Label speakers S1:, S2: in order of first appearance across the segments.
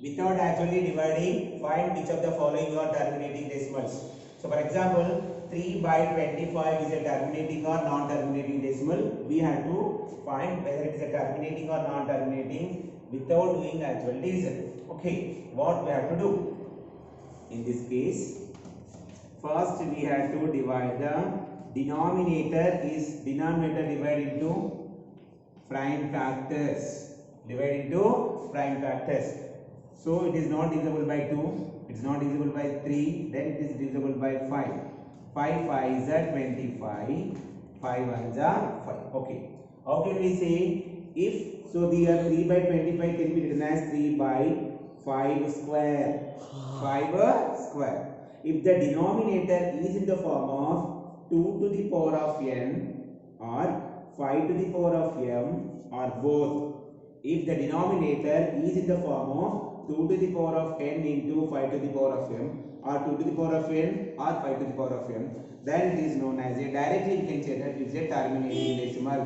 S1: Without actually dividing, find which of the following are terminating decimals. So for example, 3 by 25 is a terminating or non-terminating decimal. We have to find whether it is a terminating or non-terminating without doing actual division. Okay, what we have to do? In this case, first we have to divide the denominator divided into prime factors. Divide into prime factors. So it is not divisible by 2, it is not divisible by 3, then it is divisible by 5. 5 5 is 25, 5 1 are 5. Okay. How can we say if so the 3 by 25 can be written as 3 by 5 square. 5 square. If the denominator is in the form of 2 to the power of n or 5 to the power of m or both. If the denominator is in the form of 2 to the power of n into 5 to the power of m or 2 to the power of n or 5 to the power of m, then it is known as a, directly we can say that it is a terminating decimal,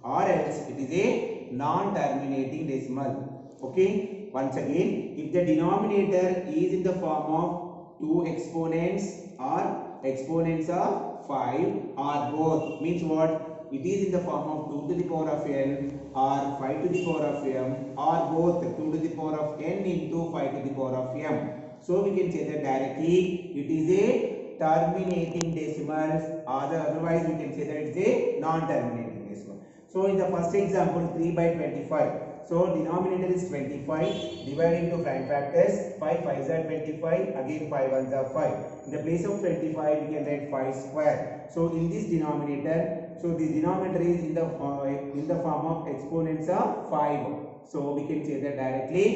S1: or else it is a non-terminating decimal. Okay, once again, if the denominator is in the form of 2 exponents or exponents of 5 or both, means what? It is in the form of 2 to the power of n or 5 to the power of m or both 2 to the power of n into 5 to the power of m. So we can say that directly it is a terminating decimal, otherwise we can say that it is a non-terminating decimal. So in the first example, 3 by 25. So denominator is 25, divided into prime factors. 5 5s are 25, again 5 1s are 5. In the place of 25, we can write 5 square. So in this denominator, so this denominator is in the form of exponents of 5. So we can say that directly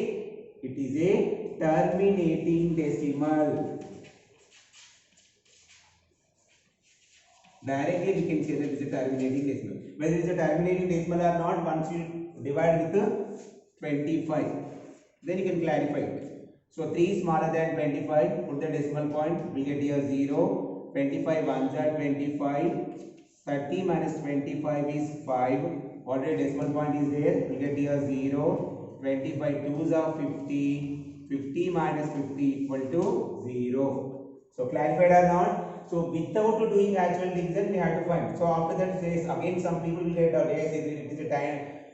S1: it is a terminating decimal. Directly we can say that it is a terminating decimal. Whether it is a terminating decimal or not, once you divide with 25, then you can clarify it. So 3 is smaller than 25, put the decimal point, we get here 0, 25 1s are 25, 30 minus 25 is 5, already decimal point is there, we get here 0, 25 2s are 50, 50 minus 50 equal to 0. So clarified or not? So without doing actual division, we have to find. So after that says again some people will get it is a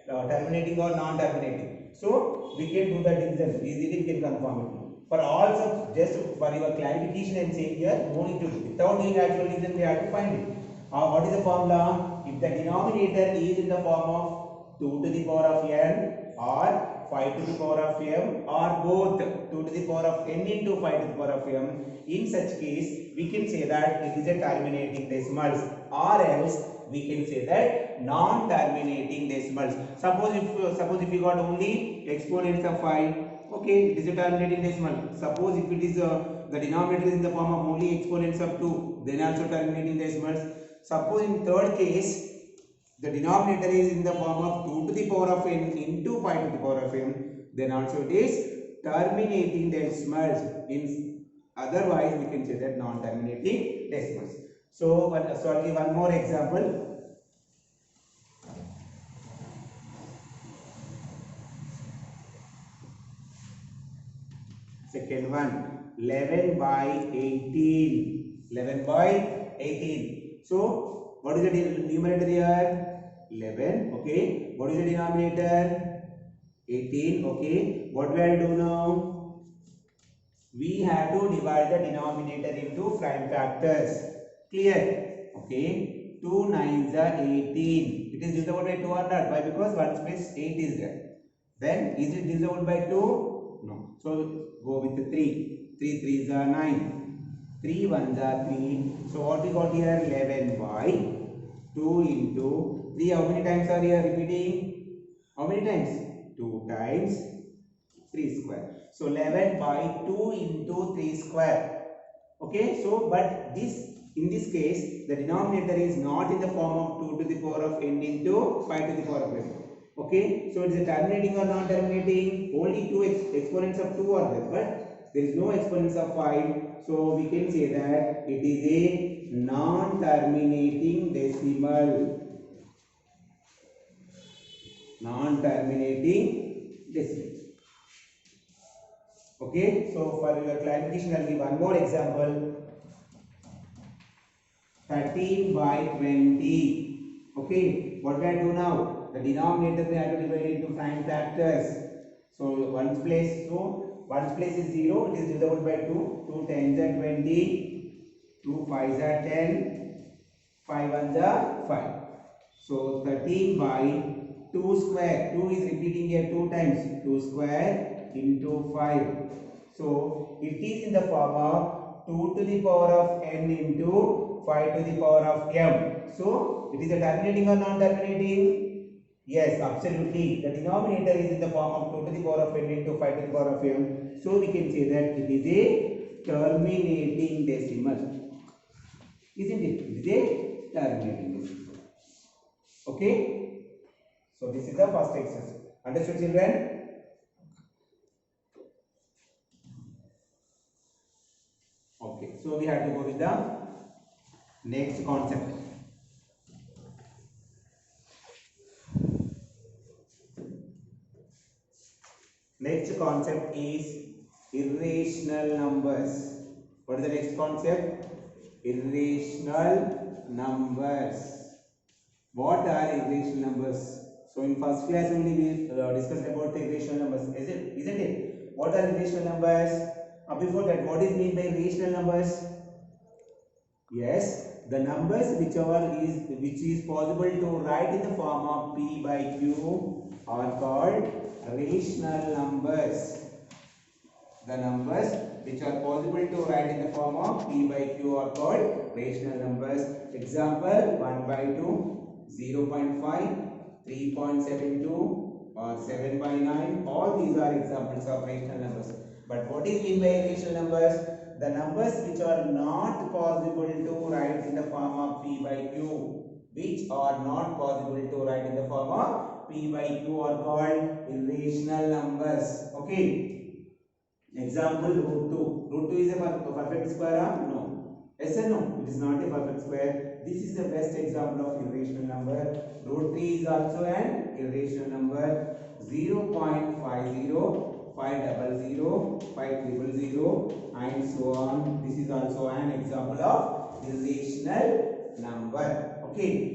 S1: terminating or non-terminating. So we can do the division easily. We can confirm it. For all such, just for your clarification and saying here, no need to do. Without doing actual division, we have to find it. What is the formula? If the denominator is in the form of 2 to the power of n or 5 to the power of m or both 2 to the power of n into 5 to the power of m, in such case we can say that it is a terminating decimals, or else we can say that non-terminating decimals. Suppose if you got only exponents of 5, okay, it is a terminating decimal. Suppose if it is the denominator is in the form of only exponents of 2, then also terminating decimals. Suppose in third case the denominator is in the form of 2 to the power of n into 5 to the power of m, then also it is terminating decimals. Otherwise we can say that non-terminating decimals. So I'll give one more example. Second one, 11 by 18. 11 by 18. So what is the numerator here? 11. Okay. What is the denominator? 18. Okay. What we have to do now? We have to divide the denominator into prime factors. Clear? Okay. 2 9s are 18. It is divisible by 2 or not? Why? Because 1 space 8 is there. Then is it divisible by 2? No. So go with the 3. 3 3s are 9. 3 1s are 3. So what we got here? 11 by 2 into 3. How many times are here repeating? How many times? 2 times 3 square. So 11 by 2 into 3 square. Okay. So but in this case the denominator is not in the form of 2 to the power of n into 5 to the power of n. Okay, so it is a terminating or non-terminating? Only two exponents of 2 are there, but there is no exponents of 5. So we can say that it is a non-terminating decimal. Non-terminating decimal. Okay, so for your clarification, I'll give one more example. 13 by 20. Okay, what can I do now? The denominator we have to divide into prime factors. So one's place is 0, it is divisible by 2. 2 tens are 20, 2 5s are 10, 5 ones are 5. So 13 by 2 square. 2 is repeating here 2 times. 2 square into 5. So it is in the form of 2 to the power of n into 5 to the power of m. So it is a terminating or non-terminating? Yes, absolutely. The denominator is in the form of 2 to the power of n into 5 to the power of m. So we can say that it is a terminating decimal. Isn't it? It is a terminating decimal. Okay. So this is the first exercise. Understood, children? Okay. So we have to go with the next concept. Next concept is irrational numbers. What is the next concept? Irrational numbers. What are irrational numbers? So in first class only we discussed about the irrational numbers, isn't it? What are irrational numbers? Before that, what is meant by irrational numbers? Yes, the numbers which is possible to write in the form of p by q are called rational numbers. The numbers which are possible to write in the form of p by q are called rational numbers. Example 1 by 2, 0.5, 3.72 or 7 by 9. All these are examples of rational numbers. But what is meant by rational numbers? The numbers which are not possible to write in the form of p by q, which are not possible to write in the form of p by q are called irrational numbers. Okay. Example root 2. Root 2 is a perfect square? No. Yes or no? It is not a perfect square. This is the best example of irrational number. Root 3 is also an irrational number. 0.50, 500, 500, and so on. This is also an example of irrational number. Okay.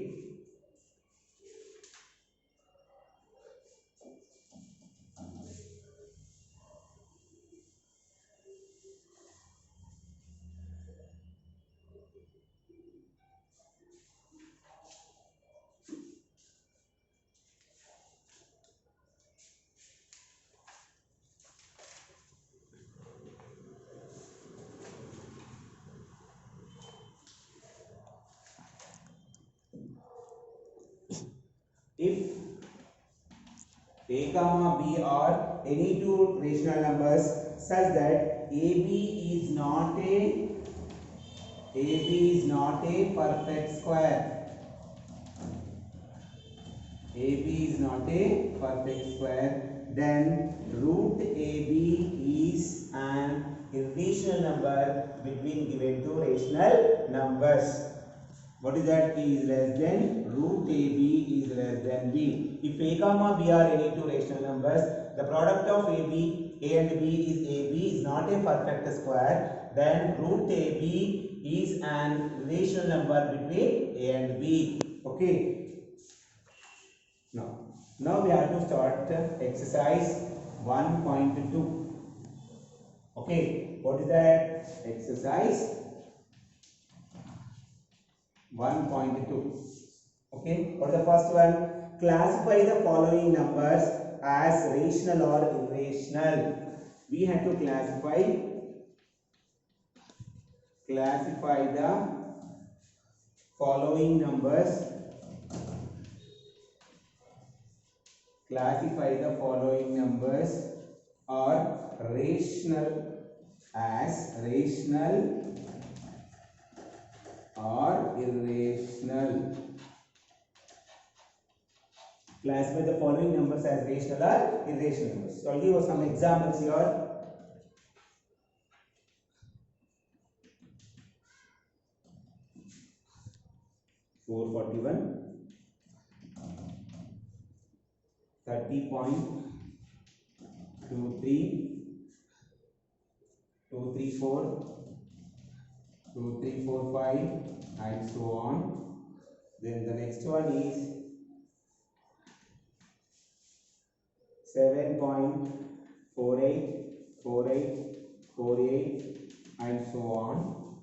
S1: If a comma b are any two rational numbers such that ab is not a perfect square. AB is not a perfect square, then root AB is an irrational number between given two rational numbers. What is that? A is less than root AB is less than B. If A comma B are any two rational numbers, the product of A and B is not a perfect square, then root AB is an irrational number between A and B. Okay. Now we have to start exercise 1.2. Okay, what is that? Exercise 1.2. Okay, what is the first one? Classify the following numbers as rational or irrational. We have to classify the following numbers. Classify the following numbers are rational as rational or irrational. Classify the following numbers as rational or irrational numbers. So I'll give you some examples here. Four 41, 30.23, 3, 4, 2, 3, 4, 5, and so on. Then the next one is 7.48, 48, 48, and so on.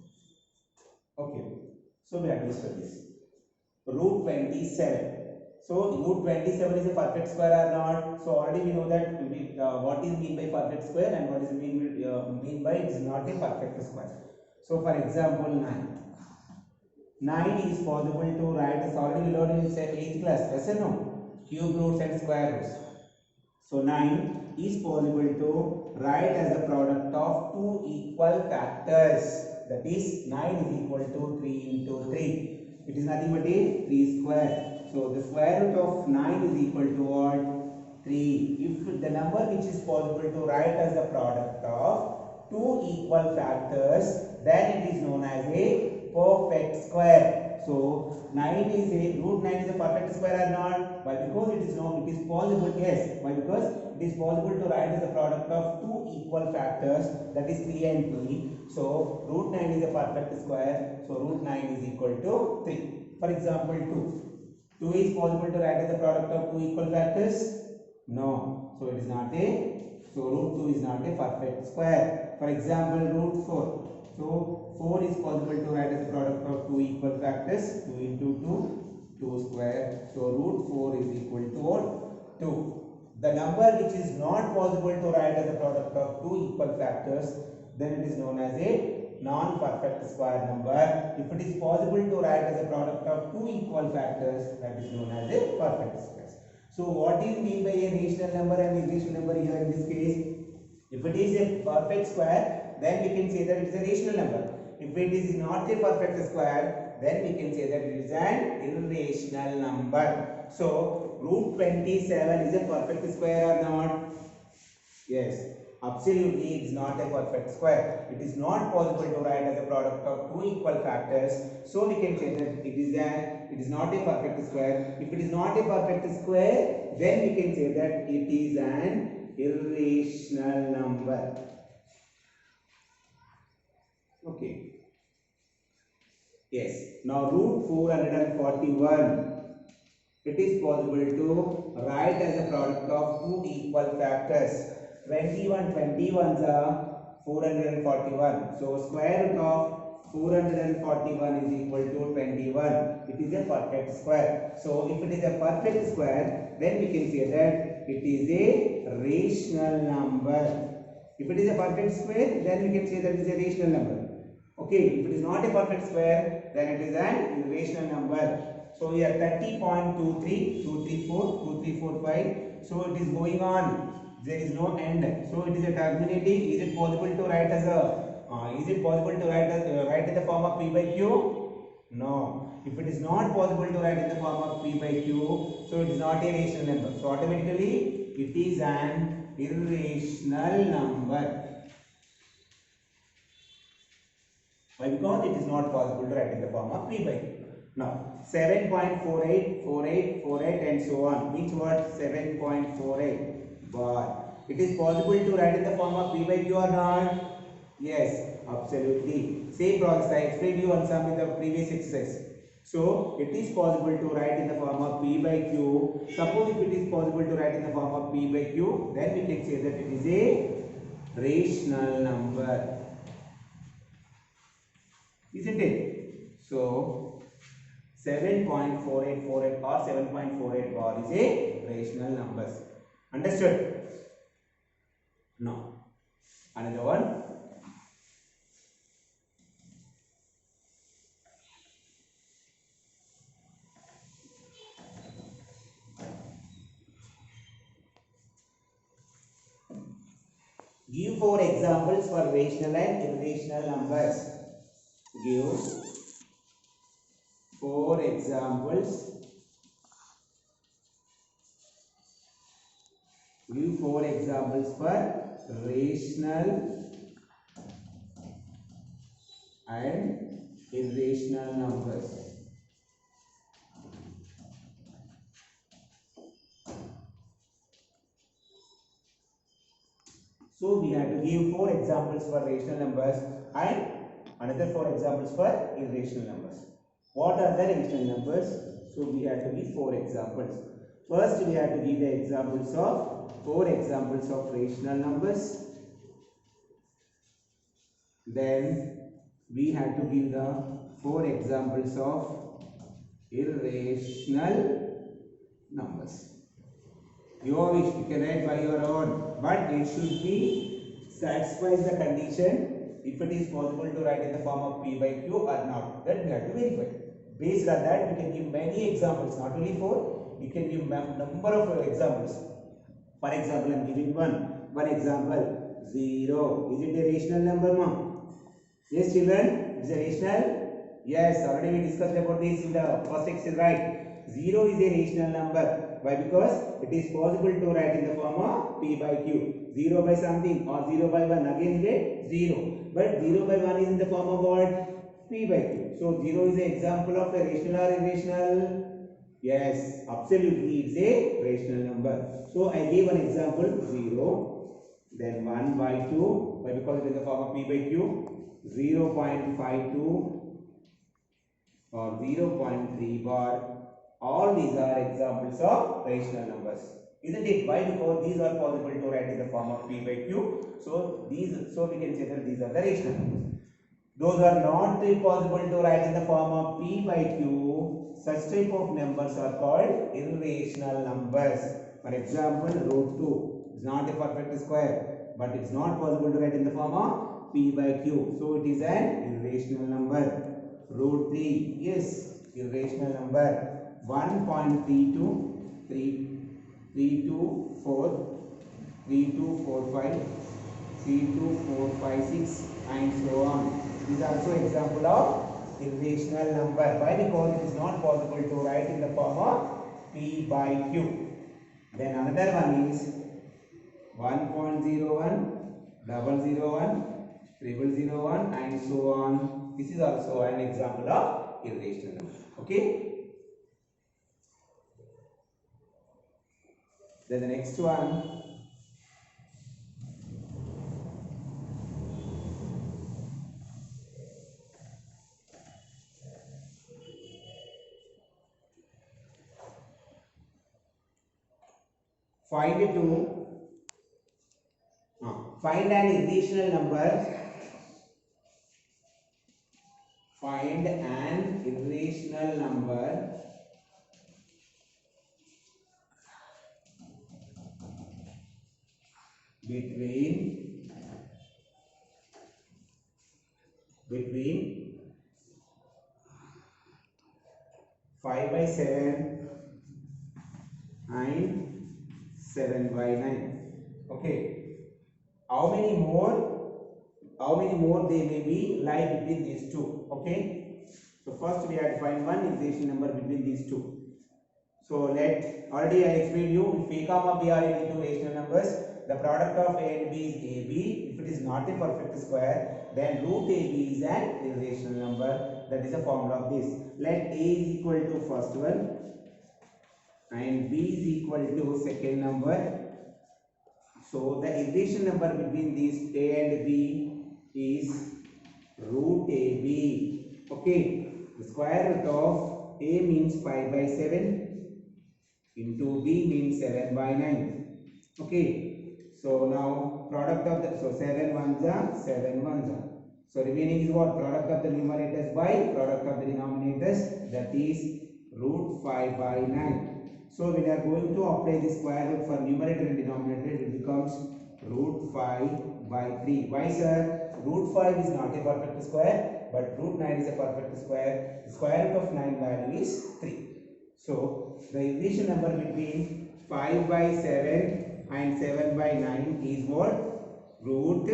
S1: Okay. So we have discussed this. Root 27. So root 27 is a perfect square or not? So already we know that what is mean by perfect square and what is mean by it is not a perfect square. So for example 9. 9 is possible to write as already we learned in 8th class. Yes or no? Cube roots and square roots. So 9 is possible to write as the product of two equal factors. That is 9 is equal to 3 into 3. It is nothing but a 3 square. So the square root of 9 is equal to what? 3. If the number which is possible to write as the product of two equal factors, then it is known as a perfect square. So 9 is a root 9 is a perfect square or not? Why? Because it is known, it is possible. Yes. Why? Because it is possible to write as the product of two equal factors, that is 3 and 3. So root 9 is a perfect square. So root 9 is equal to 3. For example 2. 2 is possible to write as the product of two equal factors? No. So it is not a, so root 2 is not a perfect square. For example root 4. So 4 is possible to write as the product of two equal factors. 2 into 2, 2 square. So root 4 is equal to what? 2. The number which is not possible to write as a product of two equal factors, then it is known as a non-perfect square number. If it is possible to write as a product of two equal factors, that is known as a perfect square. So what is mean by a rational number and irrational number here in this case? If it is a perfect square, then we can say that it is a rational number. If it is not a perfect square, then we can say that it is an irrational number. So root 27 is a perfect square or not? Yes. Absolutely, it is not a perfect square. It is not possible to write as a product of two equal factors. So we can say that it is not a perfect square. If it is not a perfect square, then we can say that it is an irrational number. Okay. Yes. Now root 441. It is possible to write as a product of two equal factors. 21 21s are 441. So square root of 441 is equal to 21. It is a perfect square. So if it is a perfect square, then we can say that it is a rational number. If it is a perfect square, then we can say that it is a rational number. Okay, if it is not a perfect square, then it is an irrational number. So here 30.23, 234, 2345. So it is going on. There is no end. So it is a terminating. Is it possible to write as a? Write in the form of p by q? No. If it is not possible to write in the form of p by q, so it is not a rational number. So automatically it is an irrational number. Why? Because it is not possible to write in the form of p by q. Now 7.48, 48, 48 and so on. Which word? 7.48 bar. It is possible to write in the form of p by q or not? Yes, absolutely. Same process I explained you on some in the previous exercise. So it is possible to write in the form of p by q. Suppose if it is possible to write in the form of p by q, then we can say that it is a rational number. Isn't it? So 7.4848 or 7.48 bar is a rational number. Understood? Now, another one. Give 4 examples for rational and irrational numbers. Give 4 examples. Give 4 examples for rational and irrational numbers. So we have to give 4 examples for rational numbers and another 4 examples for irrational numbers. What are the rational numbers? So we have to give 4 examples. First we have to give the examples of 4 examples of rational numbers. Then we have to give the 4 examples of irrational numbers. Your wish, you can write by your own, but it should be satisfies the condition if it is possible to write in the form of P by Q or not. That we have to verify. Based on that, we can give many examples, not only 4. We can give number of examples. For example, I am giving one example, 0. Is it a rational number, ma'am? Yes, children, it is a rational. Yes, already we discussed about this in the first exercise, right? 0 is a rational number. Why? Because it is possible to write in the form of P by Q. 0 by something or 0 by 1, again get 0. But 0 by 1 is in the form of what? P by Q. So 0 is an example of a rational or irrational? Yes, absolutely it's a rational number. So I gave an example 0, then 1 by 2. Why? Because it is in the form of P by Q. 0.52 or 0.3 bar. All these are examples of rational numbers, isn't it? Why? Because these are possible to write in the form of P by Q. So we can say that these are the rational numbers. Those are not possible to write in the form of P by Q. Such type of numbers are called irrational numbers. For example, root 2 is not a perfect square, but it's not possible to write in the form of P by Q. So it is an irrational number. Root 3, yes, irrational number. 1.32, 3245, 32456 and so on. This is also example of irrational number. Why? Because it is not possible to write in the form of P by Q. Then another one is 1.01, 001, 0001 and so on. This is also an example of irrational number. Okay. Then the next one, find an irrational number. Find an irrational number between 5 by 7 and 7 by 9. Okay. How many more they may be lie between these two. Okay. So first we have to find one irrational number between these two. So already I explained you, if a comma b are any two rational numbers, the product of a and b is ab. If it is not a perfect square, then root ab is an irrational number. That is the formula of this. Let a is equal to first one and b is equal to second number. So the irrational number between these a and b is root ab. Okay. The square root of a means 5 by 7. Into b means 7 by 9. Okay. So now product of the 7 ones are 7 ones are. So remaining is what? Product of the numerators by product of the denominators, that is root 5 by 9. So when we are going to apply the square root for numerator and denominator, it becomes root 5 by 3. Why, sir? Root 5 is not a perfect square, but root 9 is a perfect square. The square root of 9 value is 3. So the irrational number between 5 by 7 and 7 by 9 is what? Root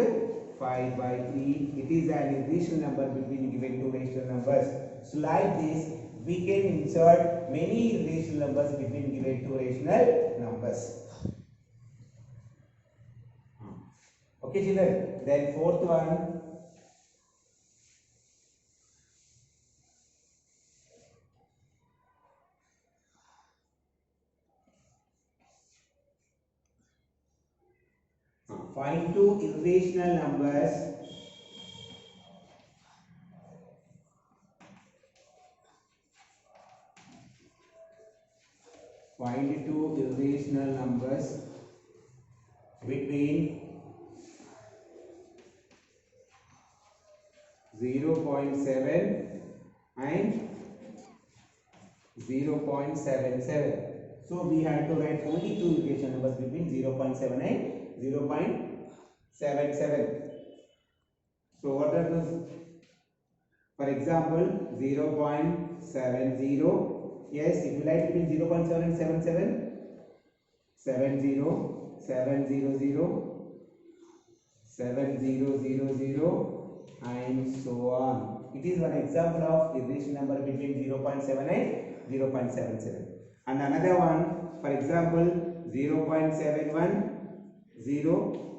S1: 5 by 3. It is an irrational number between given two rational numbers. So like this, we can insert many irrational numbers between given two rational numbers. Okay, children. Then fourth one. find two irrational numbers between 0.7 and 0.77. So we have to write only two irrational numbers between 0.7 and 0.77. So what are those? For example, 0.70. Yes, if you like between 0.7 and 77, 70, 700, 7000 and so on. It is one example of irrational number between 0.7 and 0.77. And another one, for example, 0.71,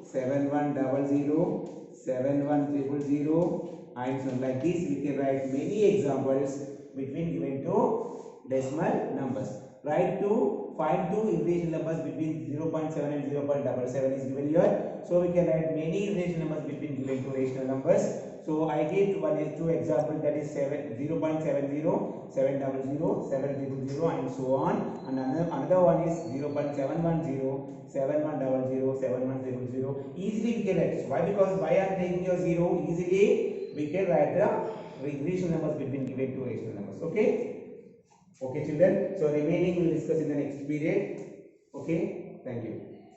S1: 7100, 7100 and so like this. We can write many examples between given two decimal numbers. Find two irrational numbers between 0.7 and 0.77 is given here. So we can write many irrational numbers between given two rational numbers. So I did two examples, that is 0.70, 700, 700 and so on. And another one is 0.710, 7100, 7100. Easily we can write. Why? Because why I am taking your 0? Easily we can write the irrational numbers between given two rational numbers. Okay. Okay children, so remaining we will discuss in the next period. Okay, thank you.